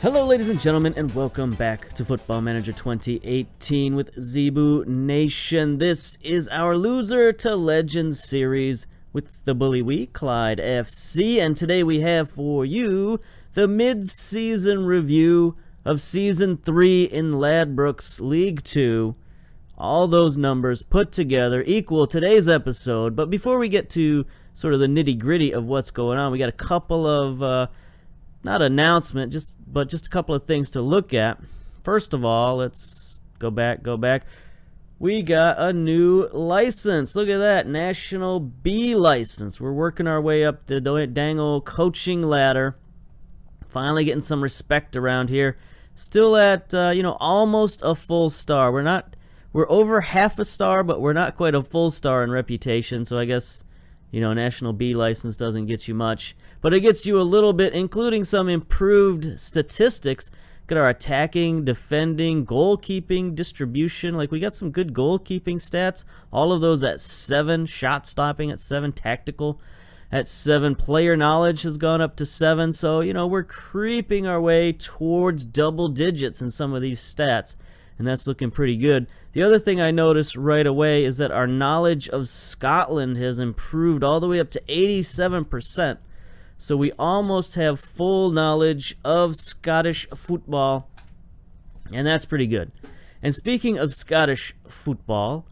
Hello ladies and gentlemen, and welcome back to Football Manager 2018 with Zebu Nation. This is our Loser to Legend series with the Bully We, CLYDE FC, and today we have for you the mid-season review of Season 3 in Ladbrokes League 2. All those numbers put together equal today's episode, but before we get to sort of the nitty-gritty of what's going on, we got a couple of not announcement, but just a couple of things to look at. First of all, let's go back. We got a new license. Look at that, National B license. We're working our way up the dang old coaching ladder. Finally getting some respect around here. Still at almost a full star. We're over half a star, but we're not quite a full star in reputation. So I guess National B license doesn't get you much, but it gets you a little bit, including some improved statistics. Got our attacking, defending, goalkeeping, distribution. Like, we got some good goalkeeping stats. All of those at 7. Shot stopping at 7. Tactical at 7. Player knowledge has gone up to 7. So, we're creeping our way towards double digits in some of these stats, and that's looking pretty good. The other thing I noticed right away is that our knowledge of Scotland has improved all the way up to 87%. So we almost have full knowledge of Scottish football, and that's pretty good. And speaking of Scottish football,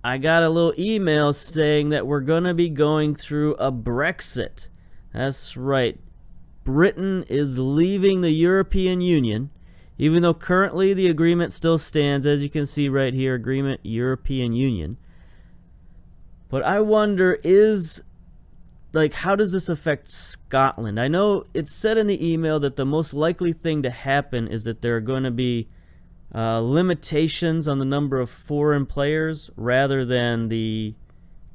I got a little email saying that we're going to be going through a Brexit. That's right. Britain is leaving the European Union. Even though currently the agreement still stands, as you can see right here, agreement European Union. But I wonder, how does this affect Scotland? I know it said in the email that the most likely thing to happen is that there are going to be limitations on the number of foreign players rather than the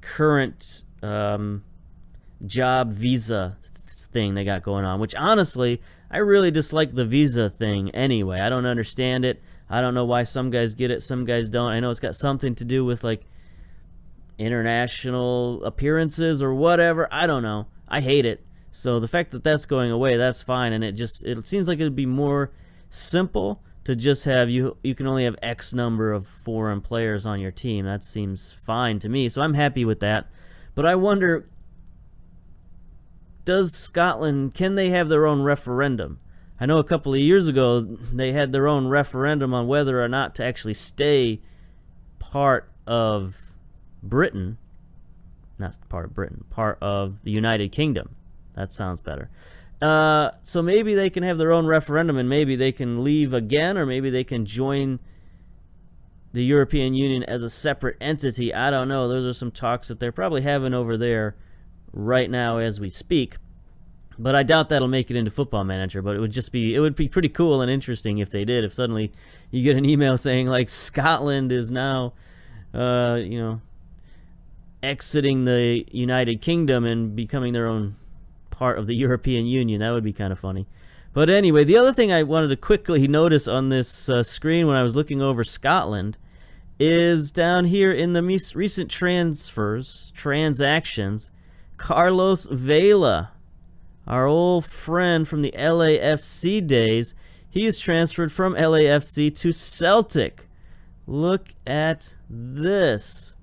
current job visa thing they got going on, which honestly, I really dislike the visa thing anyway. I don't understand it. I don't know why some guys get it, some guys don't. I know it's got something to do with international appearances or whatever. I don't know. I hate it. So the fact that that's going away, that's fine. And it seems like it'd be more simple to just have you can only have X number of foreign players on your team. That seems fine to me. So I'm happy with that. But I wonder, does Scotland, can they have their own referendum? I know a couple of years ago they had their own referendum on whether or not to actually stay part of Britain. Not part of Britain, part of the United Kingdom. That sounds better. So maybe they can have their own referendum and maybe they can leave again, or maybe they can join the European Union as a separate entity. I don't know. Those are some talks that they're probably having over there right now as we speak, but I doubt that'll make it into Football Manager. But it would be pretty cool and interesting if they did. If suddenly you get an email saying Scotland is now exiting the United Kingdom and becoming their own part of the European Union. That would be kind of funny. But anyway, the other thing I wanted to quickly notice on this screen when I was looking over Scotland is down here in the recent transactions, Carlos Vela, our old friend from the LAFC days, he is transferred from LAFC to Celtic. Look at this.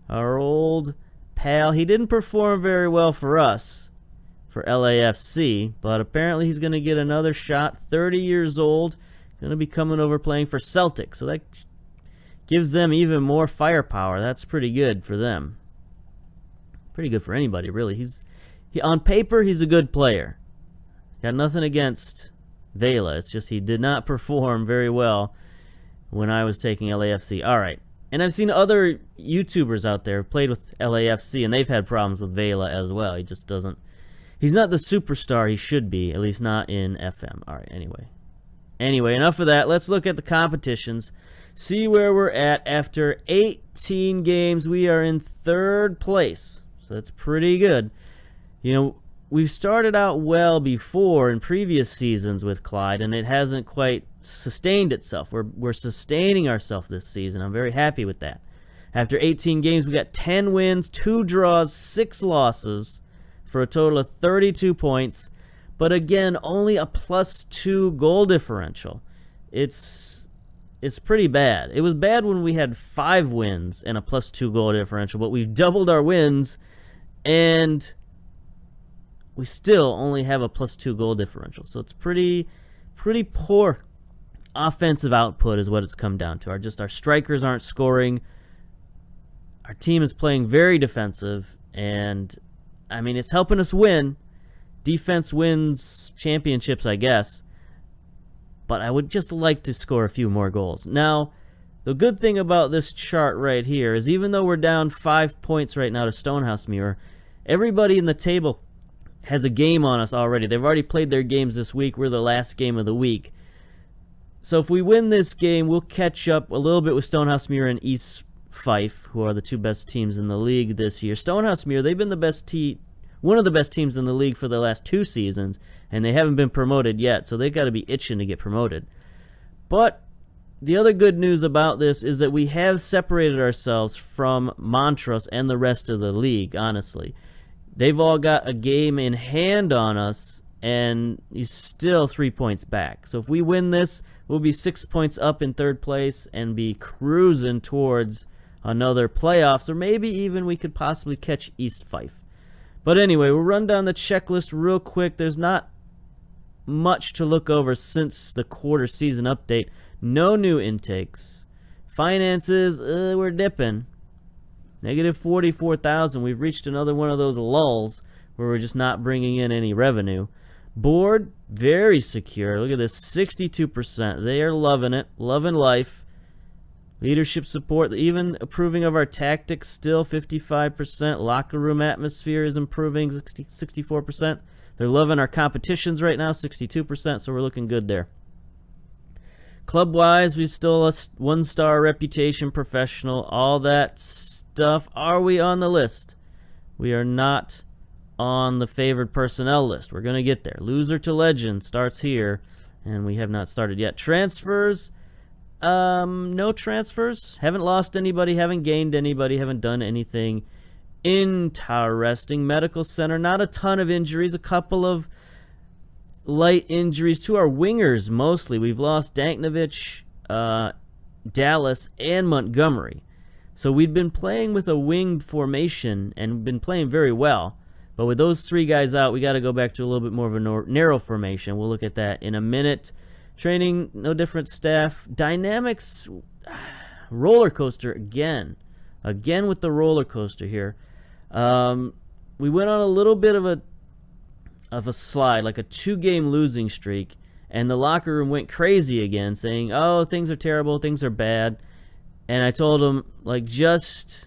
Our old pal. He didn't perform very well for us, for LAFC, but apparently he's going to get another shot. 30 years old, going to be coming over playing for Celtic. So that gives them even more firepower. That's pretty good for them. Pretty good for anybody, really. On paper, he's a good player. Got nothing against Vela. It's just he did not perform very well when I was taking LAFC. All right. And I've seen other YouTubers out there who played with LAFC, and they've had problems with Vela as well. He just doesn't... He's not the superstar he should be, at least not in FM. All right, anyway, enough of that. Let's look at the competitions. See where we're at. After 18 games, we are in 3rd place. So that's pretty good. We've started out well before in previous seasons with CLYDE, and it hasn't quite sustained itself. We're sustaining ourselves this season. I'm very happy with that. After 18 games, we got 10 wins, 2 draws, 6 losses, for a total of 32 points. But again, only a +2 goal differential. It's pretty bad. It was bad when we had 5 wins and a +2 goal differential, but we've doubled our wins and we still only have a +2 goal differential. So it's pretty poor offensive output is what it's come down to. Our strikers aren't scoring. Our team is playing very defensive, and I mean, it's helping us win. Defense wins championships, I guess. But I would just like to score a few more goals. Now, the good thing about this chart right here is even though we're down 5 points right now to Stonehouse Muir, everybody in the table has a game on us already. They've already played their games this week. We're the last game of the week. So if we win this game, we'll catch up a little bit with Stonehouse Muir and East Fife, who are the 2 best teams in the league this year. Stonehouse Muir, they've been the best one of the best teams in the league for the last 2 seasons, and they haven't been promoted yet, so they've got to be itching to get promoted. But the other good news about this is that we have separated ourselves from Montrose and the rest of the league, honestly. They've all got a game in hand on us, and he's still 3 points back. So if we win this, we'll be 6 points up in 3rd place and be cruising towards another playoffs, or maybe even we could possibly catch East Fife. But anyway, we'll run down the checklist real quick. There's not much to look over since the quarter season update. No new intakes. Finances, we're dipping. Negative 44,000. We've reached another one of those lulls where we're just not bringing in any revenue. Board, very secure. Look at this, 62%. They are loving it, loving life. Leadership support, even approving of our tactics, still 55%. Locker room atmosphere is improving, 64%. They're loving our competitions right now, 62%, so we're looking good there. Club-wise, we still a 1-star reputation, professional, all that stuff. Are we on the list? We are not on the favored personnel list. We're going to get there. Loser to legend starts here, and we have not started yet. Transfers, no transfers. Haven't lost anybody, haven't gained anybody, haven't done anything interesting. Medical center, not a ton of injuries, a couple of light injuries to our wingers mostly. We've lost Danknovich, Dallas, and Montgomery. So we've been playing with a winged formation and been playing very well. But with those 3 guys out, we got to go back to a little bit more of a narrow formation. We'll look at that in a minute. Training, no different staff. Dynamics, roller coaster again. Again with the roller coaster here. We went on a little bit of a slide, like a 2-game losing streak, and the locker room went crazy again, saying, "Oh, things are terrible, things are bad." And I told them, like, just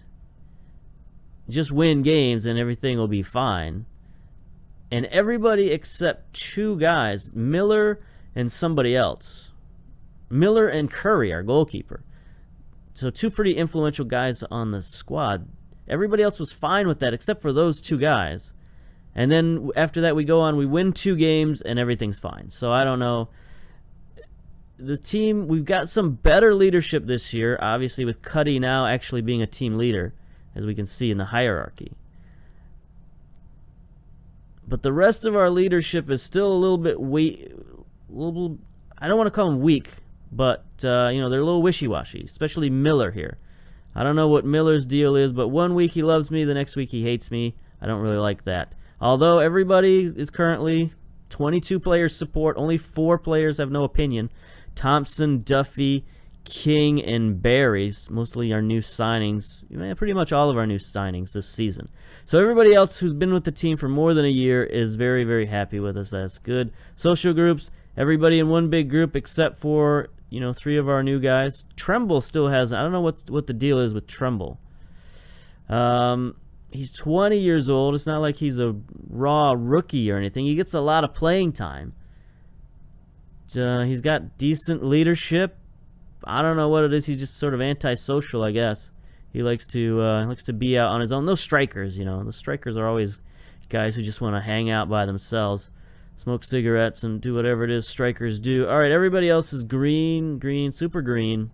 win games and everything will be fine. And everybody except 2 guys, Miller and somebody else. Miller and Curry, our goalkeeper. So 2 pretty influential guys on the squad. Everybody else was fine with that except for those 2 guys. And then after that we go on, we win 2 games and everything's fine. So I don't know. The team, we've got some better leadership this year, obviously with Cuddy now actually being a team leader, as we can see in the hierarchy. But the rest of our leadership is still a little bit weak. I don't want to call them weak, but they're a little wishy-washy, especially Miller here. I don't know what Miller's deal is, but one week he loves me, the next week he hates me. I don't really like that. Although everybody is currently 22 players support, only 4 players have no opinion. Thompson, Duffy, King, and Barry, mostly our new signings. Pretty much all of our new signings this season. So everybody else who's been with the team for more than a year is very, very happy with us. That's good. Social groups, everybody in one big group except for 3 of our new guys. Tremble still has, I don't know what the deal is with Tremble. He's 20 years old. It's not like he's a raw rookie or anything. He gets a lot of playing time. He's got decent leadership. I don't know what it is. He's just sort of antisocial, I guess. He likes to be out on his own. Those strikers, the strikers are always guys who just want to hang out by themselves, smoke cigarettes, and do whatever it is strikers do. All right, everybody else is green, super green.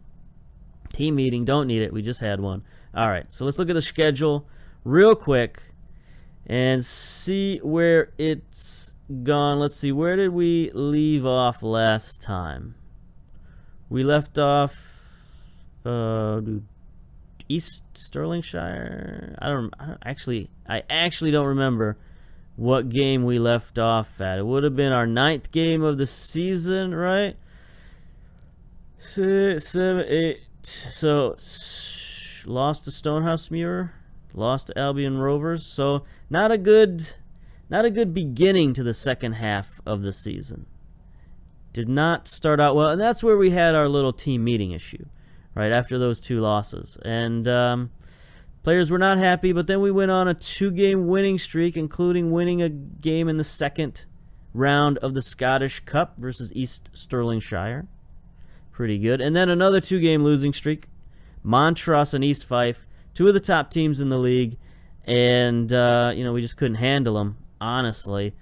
Team meeting, don't need it. We just had one. All right, so let's look at the schedule real quick and see where it's gone. Let's see, where did we leave off last time? We left off East Stirlingshire. I actually don't remember what game we left off at. It would have been our 9th game of the season, right? 6, 7, 8. So lost to Stonehouse-Muir, lost to Albion Rovers. So not a good beginning to the second half of the season. Did not start out well, and that's where we had our little team meeting issue, right after those 2 losses. And players were not happy, but then we went on a 2-game winning streak, including winning a game in the second round of the Scottish Cup versus East Stirlingshire. Pretty good. And then another 2-game losing streak. Montrose and East Fife, 2 of the top teams in the league, and we just couldn't handle them, honestly.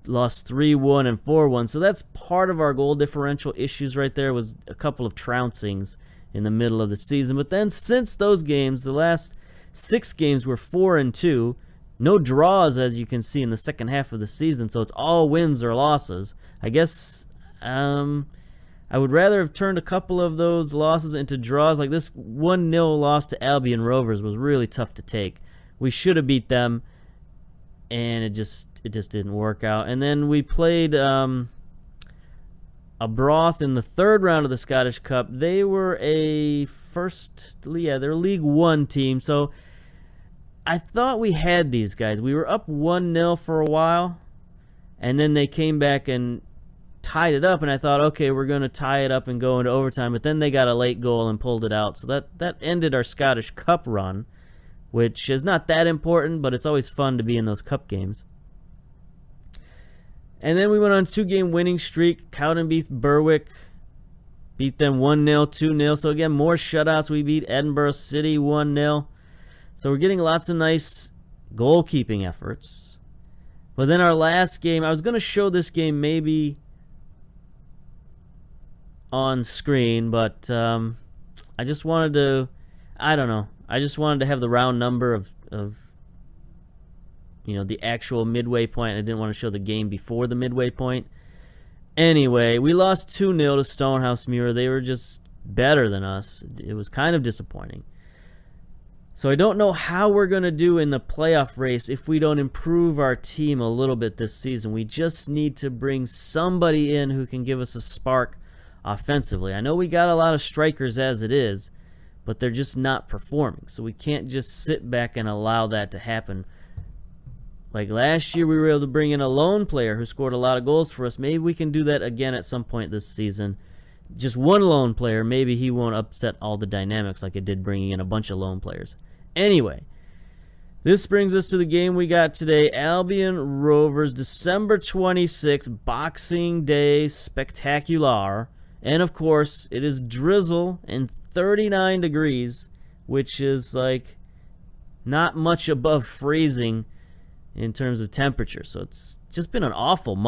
Lost 3-1 and 4-1. So that's part of our goal differential issues right there, was a couple of trouncings in the middle of the season. But then since those games, the last 6 games were 4-2. No draws, as you can see, in the second half of the season. So it's all wins or losses. I guess I would rather have turned a couple of those losses into draws. Like this 1-0 loss to Albion Rovers was really tough to take. We should have beat them, and it just didn't work out. And then we played a Broth in the 3rd round of the Scottish Cup. They were they're a League 1 team. So I thought we had these guys. We were up 1-0 for a while, and then they came back and tied it up, and I thought, okay, we're going to tie it up and go into overtime. But then they got a late goal and pulled it out. So that ended our Scottish Cup run, which is not that important, but it's always fun to be in those cup games. And then we went on a 2-game winning streak. Cowdenbeath Berwick, beat them 1-0, 2-0. So again, more shutouts. We beat Edinburgh City 1-0. So we're getting lots of nice goalkeeping efforts. But then our last game, I was going to show this game maybe on screen, but I just wanted to, I don't know. I just wanted to have the round number of the actual midway point. I didn't want to show the game before the midway point. Anyway, we lost 2-0 to Stonehouse-Muir. They were just better than us. It was kind of disappointing. So I don't know how we're going to do in the playoff race if we don't improve our team a little bit this season. We just need to bring somebody in who can give us a spark offensively. I know we got a lot of strikers as it is, but they're just not performing. So we can't just sit back and allow that to happen. Like last year, we were able to bring in a lone player who scored a lot of goals for us. Maybe we can do that again at some point this season. Just one lone player, maybe he won't upset all the dynamics like it did bringing in a bunch of lone players. Anyway, this brings us to the game we got today. Albion Rovers, December 26th, Boxing Day Spectacular. And of course, it is drizzle and 39 degrees, which is like not much above freezing in terms of temperature. So it's just been an awful 2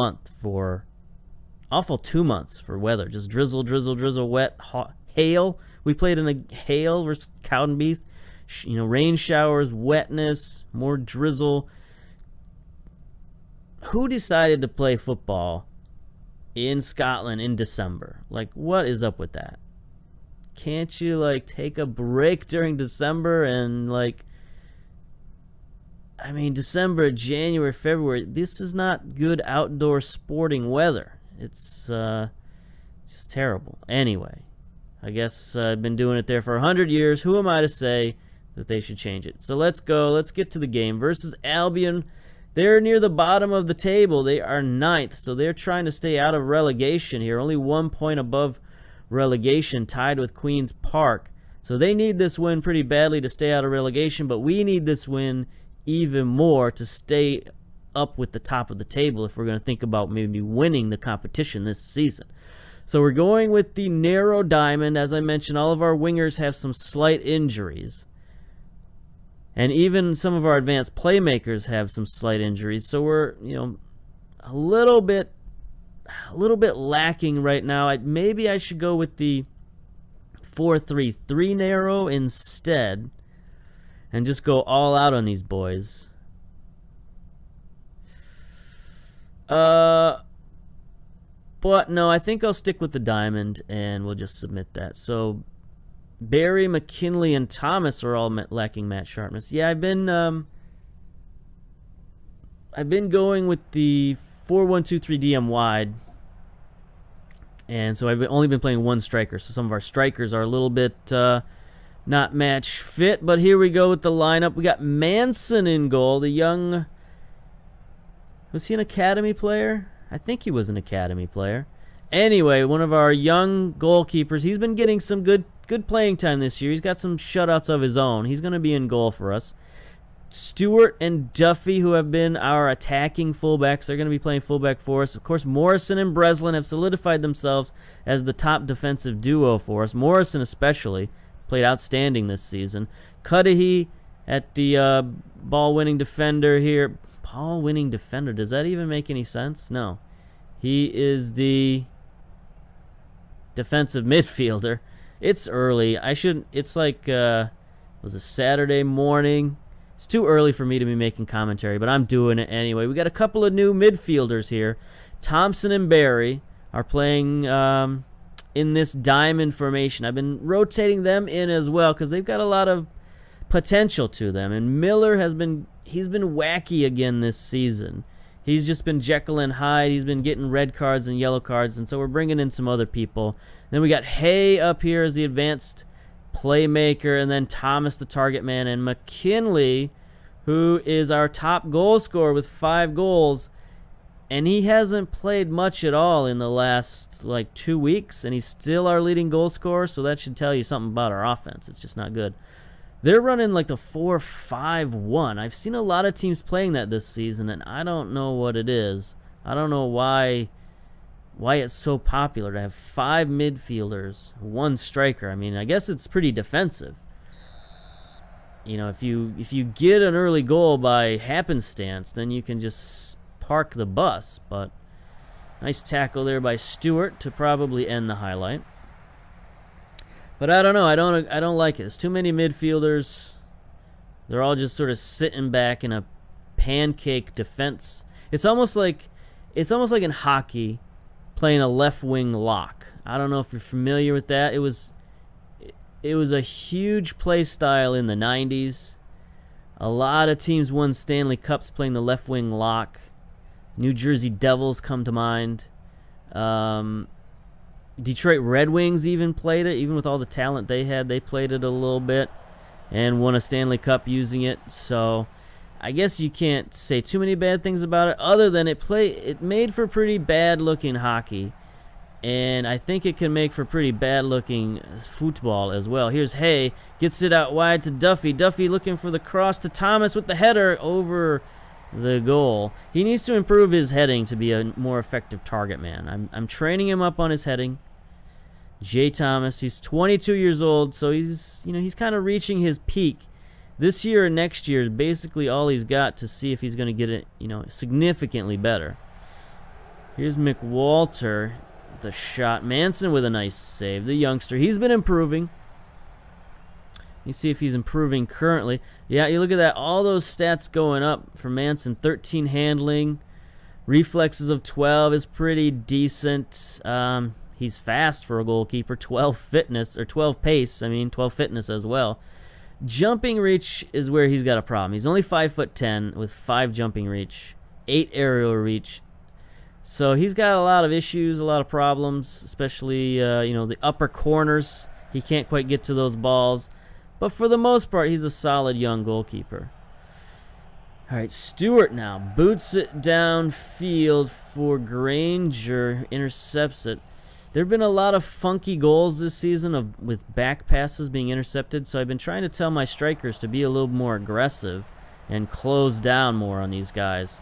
months for weather. Just drizzle, drizzle, drizzle, wet, hot, hail. We played in a hail versus Cowdenbeath. Rain showers, wetness, more drizzle. Who decided to play football in Scotland in December? Like, what is up with that? Can't you, take a break during December and, December, January, February, this is not good outdoor sporting weather. It's just terrible. Anyway, I guess I've been doing it there for 100 years. Who am I to say that they should change it? So let's go. Let's get to the game. Versus Albion, they're near the bottom of the table. They are 9th, so they're trying to stay out of relegation here. Only 1 point above relegation, tied with Queen's Park. So they need this win pretty badly to stay out of relegation, but we need this win even more to stay up with the top of the table if we're going to think about maybe winning the competition this season. So we're going with the narrow diamond. As I mentioned, all of our wingers have some slight injuries. And even some of our advanced playmakers have some slight injuries. So we're, a little bit lacking right now. Maybe I should go with the 4-3-3 narrow instead and just go all out on these boys. But no, I think I'll stick with the diamond, and we'll just submit that. So Barry, McKinley, and Thomas are all lacking match sharpness. Yeah, I've been going with the 4-1-2-3 DM wide, and so I've only been playing one striker. So some of our strikers are a little bit not match fit. But here we go with the lineup. We got Manson in goal. The young, was he an academy player? I think he was an academy player. Anyway, one of our young goalkeepers. He's been getting some good playing time this year. He's got some shutouts of his own. He's going to be in goal for us. Stewart and Duffy, who have been our attacking fullbacks, they're going to be playing fullback for us. Of course, Morrison and Breslin have solidified themselves as the top defensive duo for us. Morrison especially played outstanding this season. Cudahy at the ball-winning defender here. Ball-winning defender, does that even make any sense? No. He is the defensive midfielder. It's early. It's like, it was a Saturday morning. It's too early for me to be making commentary, but I'm doing it anyway. We got a couple of new midfielders here. Thompson and Barry are playing in this diamond formation. I've been rotating them in as well because they've got a lot of potential to them. And Miller he's been wacky again this season. He's just been Jekyll and Hyde. He's been getting red cards and yellow cards, and so we're bringing in some other people. Then we got Hay up here as the advanced playmaker, and then Thomas the target man, and McKinley, who is our top goal scorer with 5 goals, and he hasn't played much at all in the last 2 weeks, and he's still our leading goal scorer, so that should tell you something about our offense. It's just not good. They're running like the 4-5-1. I've seen a lot of teams playing that this season, and I don't know what it is. I don't know why it's so popular to have 5 midfielders, 1 striker. I mean, I guess it's pretty defensive. You know, if you get an early goal by happenstance, then you can just park the bus. But nice tackle there by Stewart to probably end the highlight. But I don't know. I don't like it. There's too many midfielders. They're all just sort of sitting back in a pancake defense. It's almost like in hockey, playing a left wing lock. I don't know if you're familiar with that. It was a huge play style in the 90s. A lot of teams won Stanley Cups playing the left wing lock. New Jersey Devils come to mind. Detroit Red Wings even played it, even with all the talent they had. They played it a little bit and won a Stanley Cup using it. So I guess you can't say too many bad things about it, other than it made for pretty bad looking hockey, and I think it can make for pretty bad looking football as well. Here's Hay, gets it out wide to Duffy. Duffy looking for the cross to Thomas with the header over the goal. He needs to improve his heading to be a more effective target man. I'm training him up on his heading. Jay Thomas, he's 22 years old, so he's kind of reaching his peak. This year and next year is basically all he's got to see if he's going to get it, significantly better. Here's McWalter, the shot. Manson with a nice save. The youngster, he's been improving. You see if he's improving currently. Yeah, you look at that. All those stats going up for Manson. 13 handling. Reflexes of 12 is pretty decent. He's fast for a goalkeeper. 12 fitness, or 12 pace. 12 fitness as well. Jumping reach is where he's got a problem. He's only 5'10" with 5 jumping reach, 8 aerial reach. So he's got a lot of issues, a lot of problems, especially the upper corners. He can't quite get to those balls. But for the most part, he's a solid young goalkeeper. All right, Stewart now boots it downfield for Granger, intercepts it. There have been a lot of funky goals this season with back passes being intercepted, so I've been trying to tell my strikers to be a little more aggressive and close down more on these guys.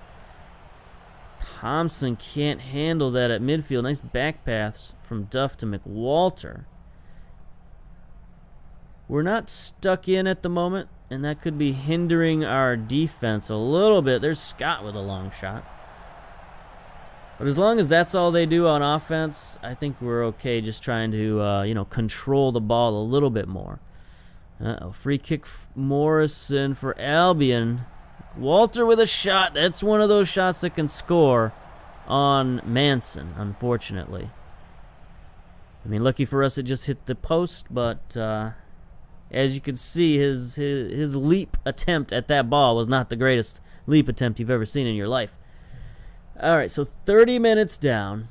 Thompson can't handle that at midfield. Nice back pass from Duff to McWalter. We're not stuck in at the moment, and that could be hindering our defense a little bit. There's Scott with a long shot. But as long as that's all they do on offense, I think we're okay just trying to, control the ball a little bit more. Free kick Morrison for Albion. Walter with a shot. That's one of those shots that can score. on Manson, unfortunately. I mean, lucky for us, it just hit the post, but as you can see, his leap attempt at that ball was not the greatest leap attempt you've ever seen in your life. All right, so 30 minutes down.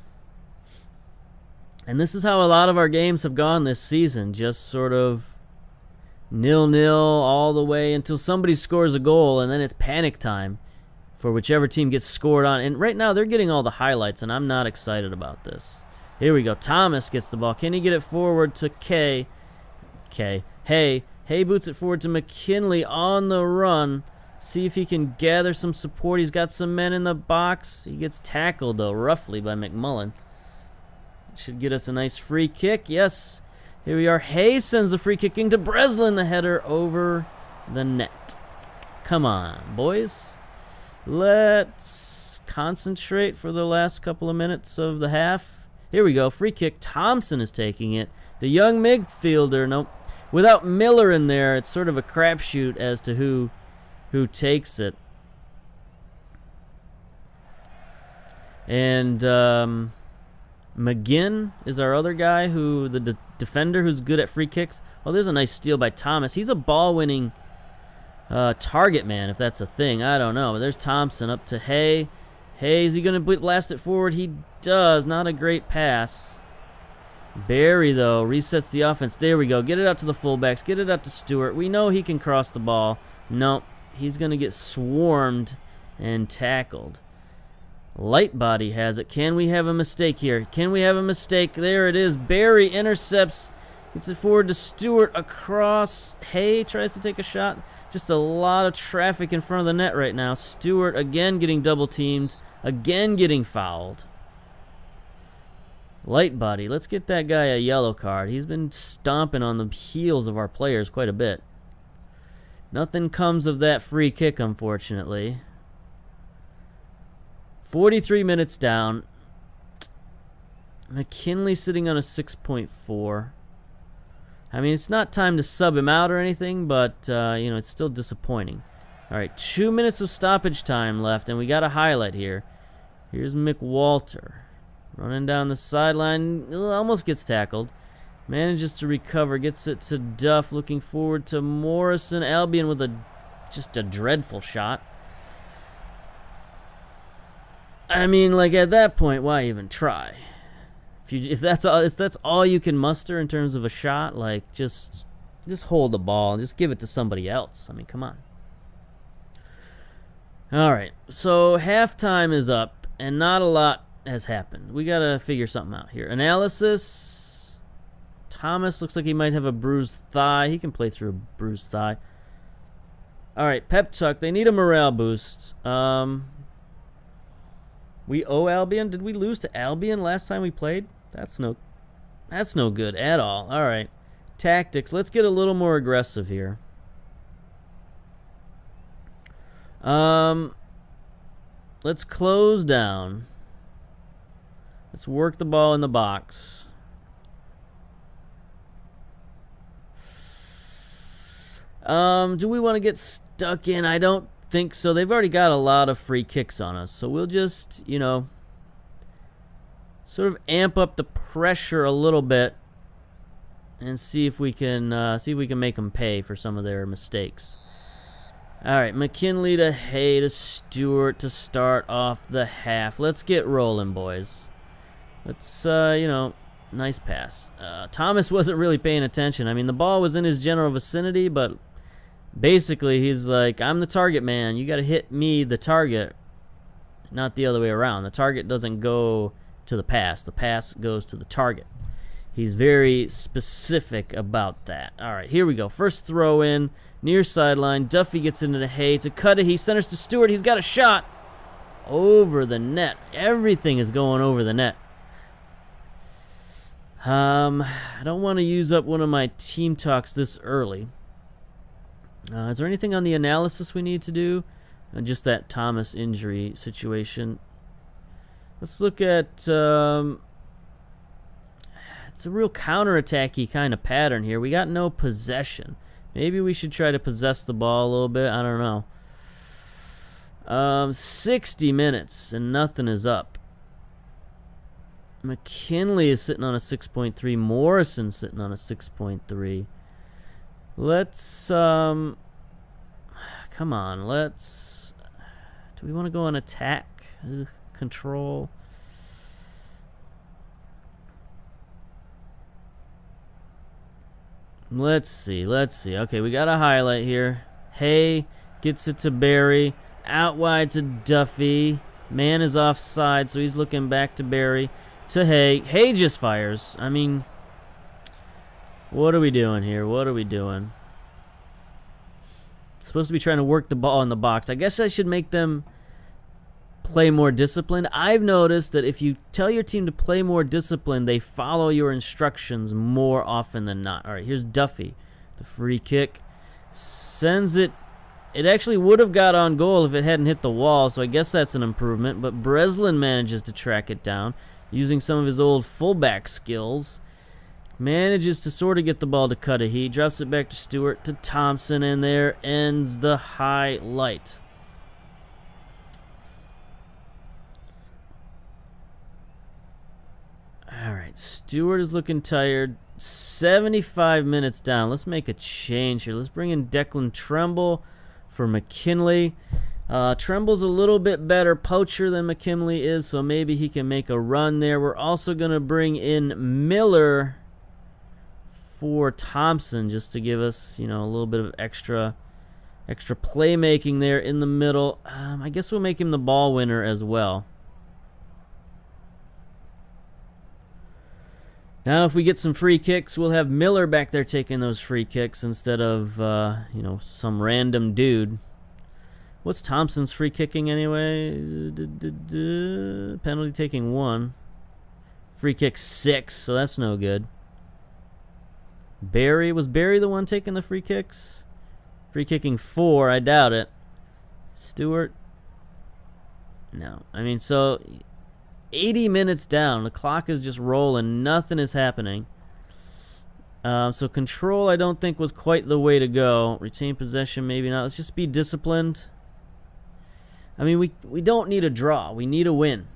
And this is how a lot of our games have gone this season, just sort of 0-0 all the way until somebody scores a goal, and then it's panic time for whichever team gets scored on. And right now, they're getting all the highlights, and I'm not excited about this. Here we go. Thomas gets the ball. Can he get it forward to Hay. Hay boots it forward to McKinley on the run. See if he can gather some support. He's got some men in the box. He gets tackled, though, roughly by McMullen. Should get us a nice free kick. Yes. Here we are. Hay sends the free kicking to Breslin. The header over the net. Come on, boys. Let's concentrate for the last couple of minutes of the half. Here we go. Free kick. Thompson is taking it. The young midfielder. Nope. Without Miller in there, it's sort of a crapshoot as to who takes it. And McGinn is our other guy, the defender who's good at free kicks. Oh, there's a nice steal by Thomas. He's a ball-winning target man, if that's a thing. I don't know. But there's Thompson up to Hay. Hay, is he going to blast it forward? He does. Not a great pass. Barry, though, resets the offense. There we go. Get it out to the fullbacks. Get it out to Stewart. We know he can cross the ball. Nope. He's going to get swarmed and tackled. Light body has it. Can we have a mistake here? Can we have a mistake? There it is. Barry intercepts. Gets it forward to Stewart across. Hay tries to take a shot. Just a lot of traffic in front of the net right now. Stewart again getting double teamed. Again getting fouled. Light body. Let's get that guy a yellow card. He's been stomping on the heels of our players quite a bit. Nothing comes of that free kick, unfortunately. 43 minutes down. McKinley sitting on a 6.4. I mean, it's not time to sub him out or anything, but, you know, it's still disappointing. All right, 2 minutes of stoppage time left, and we got a highlight here. Here's McWalter. Running down the sideline. Almost gets tackled. Manages to recover. Gets it to Duff. Looking forward to Morrison. Albion with just a dreadful shot. I mean, like, at that point, why even try? If that's all you can muster in terms of a shot, like, just hold the ball and just give it to somebody else. I mean, come on. All right, so halftime is up, and not a lot has happened. We got to figure something out here. Analysis. Thomas looks like he might have a bruised thigh. He can play through a bruised thigh. All right, pep talk. They need a morale boost. We owe Albion. Did we lose to Albion last time we played? That's no good at all. All right. Tactics. Let's get a little more aggressive here. Let's close down. Let's work the ball in the box. Do we want to get stuck in? I don't think so. They've already got a lot of free kicks on us, so we'll just, you know, sort of amp up the pressure a little bit and see if we can make them pay for some of their mistakes. All right, McKinley to Hay to Stewart to start off the half. Let's get rolling, boys. Let's, you know, nice pass. Thomas wasn't really paying attention. I mean, the ball was in his general vicinity, but basically he's like, I'm the target man. You got to hit me, the target, not the other way around. The target doesn't go to the pass. The pass goes to the target. He's very specific about that. All right, here we go. First throw in, near sideline. Duffy gets into the Hay to cut it. He centers to Stewart. He's got a shot over the net. Everything is going over the net. I don't want to use up one of my team talks this early. Is there anything on the analysis we need to do? Just that Thomas injury situation. Let's look at... it's a real counterattacky kind of pattern here. We got no possession. Maybe we should try to possess the ball a little bit. I don't know. 60 minutes and nothing is up. McKinley is sitting on a 6.3. Morrison sitting on a 6.3. Let's, come on, let's, do we want to go on attack? Control. Let's see. Okay, we got a highlight here. Hay gets it to Barry. Out wide to Duffy. Man is offside, so he's looking back to Barry. To Hay. Hay just fires. I mean, what are we doing here? What are we doing? Supposed to be trying to work the ball in the box. I guess I should make them play more disciplined. I've noticed that if you tell your team to play more disciplined, they follow your instructions more often than not. All right, here's Duffy. The free kick. Sends it. It actually would have got on goal if it hadn't hit the wall, so I guess that's an improvement. But Breslin manages to track it down using some of his old fullback skills. Manages to sort of get the ball to Cudahy. Drops it back to Stewart, to Thompson, and there ends the highlight. Alright, Stewart is looking tired. 75 minutes down. Let's make a change here. Let's bring in Declan Tremble for McKinley. Tremble's a little bit better poacher than McKinley is, so maybe he can make a run there. We're also going to bring in Miller for Thompson just to give us, you know, a little bit of extra playmaking there in the middle. I guess we'll make him the ball winner as well. Now, if we get some free kicks, we'll have Miller back there taking those free kicks instead of, you know, some random dude. What's Thompson's free kicking anyway? Penalty taking 1. Free kick 6, so that's no good. Barry, was Barry the one taking the free kicks? Free kicking 4, I doubt it. Stewart? No. I mean, so 80 minutes down. The clock is just rolling. Nothing is happening. So control, I don't think, was quite the way to go. Retain possession, maybe not. Let's just be disciplined. I mean, we don't need a draw. We need a win.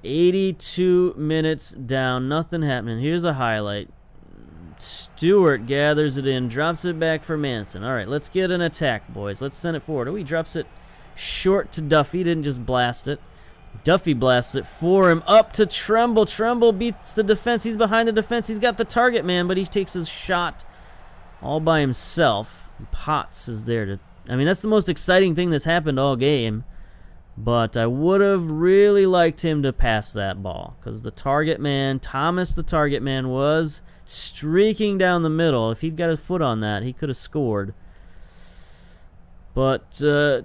82 minutes down. Nothing happening. Here's a highlight. Stewart gathers it in. Drops it back for Manson. All right, let's get an attack, boys. Let's send it forward. Oh, he drops it short to Duffy. Didn't just blast it. Duffy blasts it for him. Up to Tremble. Tremble beats the defense. He's behind the defense. He's got the target man, but he takes his shot all by himself. Potts is there to... I mean, that's the most exciting thing that's happened all game. But I would have really liked him to pass that ball. Because the target man, Thomas the target man, was streaking down the middle. If he'd got his foot on that, he could have scored. But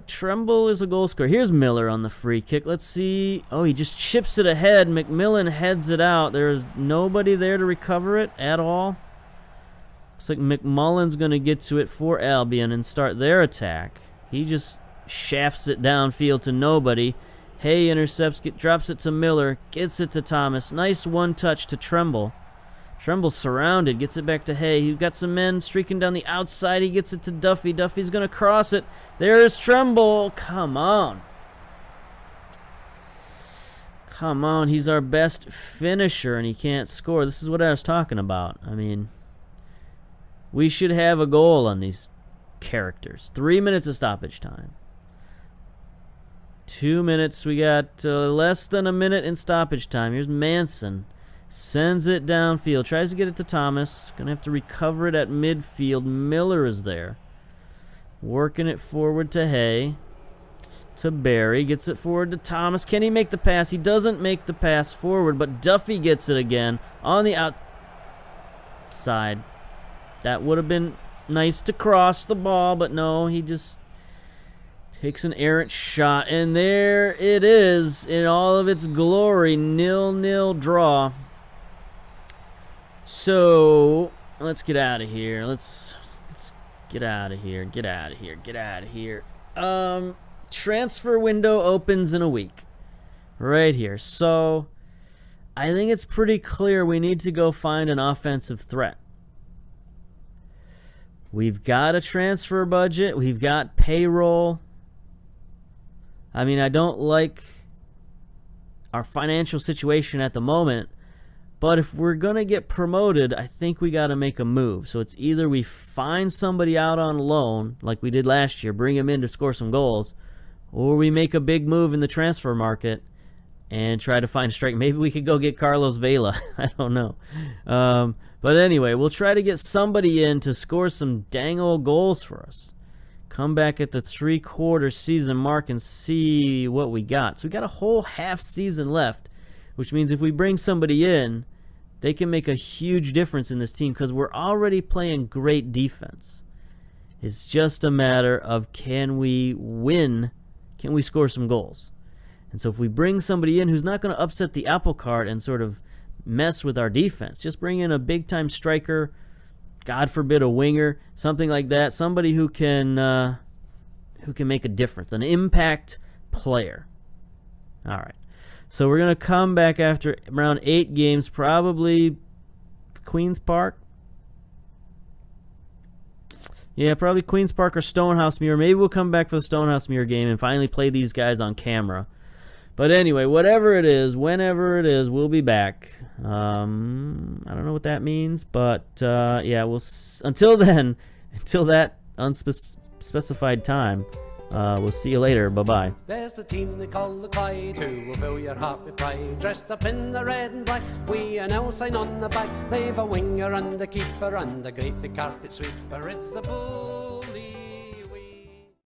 Tremble is a goal scorer. Here's Miller on the free kick. Let's see. Oh, he just chips it ahead. McMillan heads it out. There's nobody there to recover it at all. Looks like McMullen's going to get to it for Albion and start their attack. He just shafts it downfield to nobody. Hay intercepts, drops it to Miller, gets it to Thomas. Nice one touch to Tremble. Tremble's surrounded, gets it back to Hay. You've got some men streaking down the outside. He gets it to Duffy. Duffy's going to cross it. There's Tremble. Come on. Come on. He's our best finisher, and he can't score. This is what I was talking about. I mean, we should have a goal on these characters. 3 minutes of stoppage time. 2 minutes. We got less than a minute in stoppage time. Here's Manson. Sends it downfield. Tries to get it to Thomas. Gonna have to recover it at midfield. Miller is there. Working it forward to Hay. To Barry. Gets it forward to Thomas. Can he make the pass? He doesn't make the pass forward, but Duffy gets it again on the outside. That would have been nice to cross the ball, but no, he just takes an errant shot. And there it is in all of its glory. 0-0 draw. So let's get out of here. Let's get out of here. Get out of here. Get out of here. Transfer window opens in a week. Right here. So I think it's pretty clear we need to go find an offensive threat. We've got a transfer budget. We've got payroll. I mean, I don't like our financial situation at the moment. But if we're going to get promoted, I think we got to make a move. So it's either we find somebody out on loan, like we did last year, bring him in to score some goals, or we make a big move in the transfer market and try to find a striker. Maybe we could go get Carlos Vela. I don't know. But anyway, we'll try to get somebody in to score some dang old goals for us. Come back at the 3/4 season mark and see what we got. So we got a whole half season left, which means if we bring somebody in, they can make a huge difference in this team because we're already playing great defense. It's just a matter of, can we win? Can we score some goals? And so if we bring somebody in who's not going to upset the apple cart and sort of mess with our defense, just bring in a big-time striker, God forbid a winger, something like that, somebody who can make a difference, an impact player. All right. So we're going to come back after around 8 games, probably Queen's Park. Yeah, probably Queen's Park or Stonehouse-Muir. Maybe we'll come back for the Stonehouse-Muir game and finally play these guys on camera. But anyway, whatever it is, whenever it is, we'll be back. I don't know what that means, but yeah, until then, until that unspecified time, we'll see you later. Bye-bye. There's a team they call the CLYDE, who will fill your heart with pride. Dressed up in the red and black, we an L sign on the back. They've a winger and a keeper and a great big carpet sweeper. It's Zebu.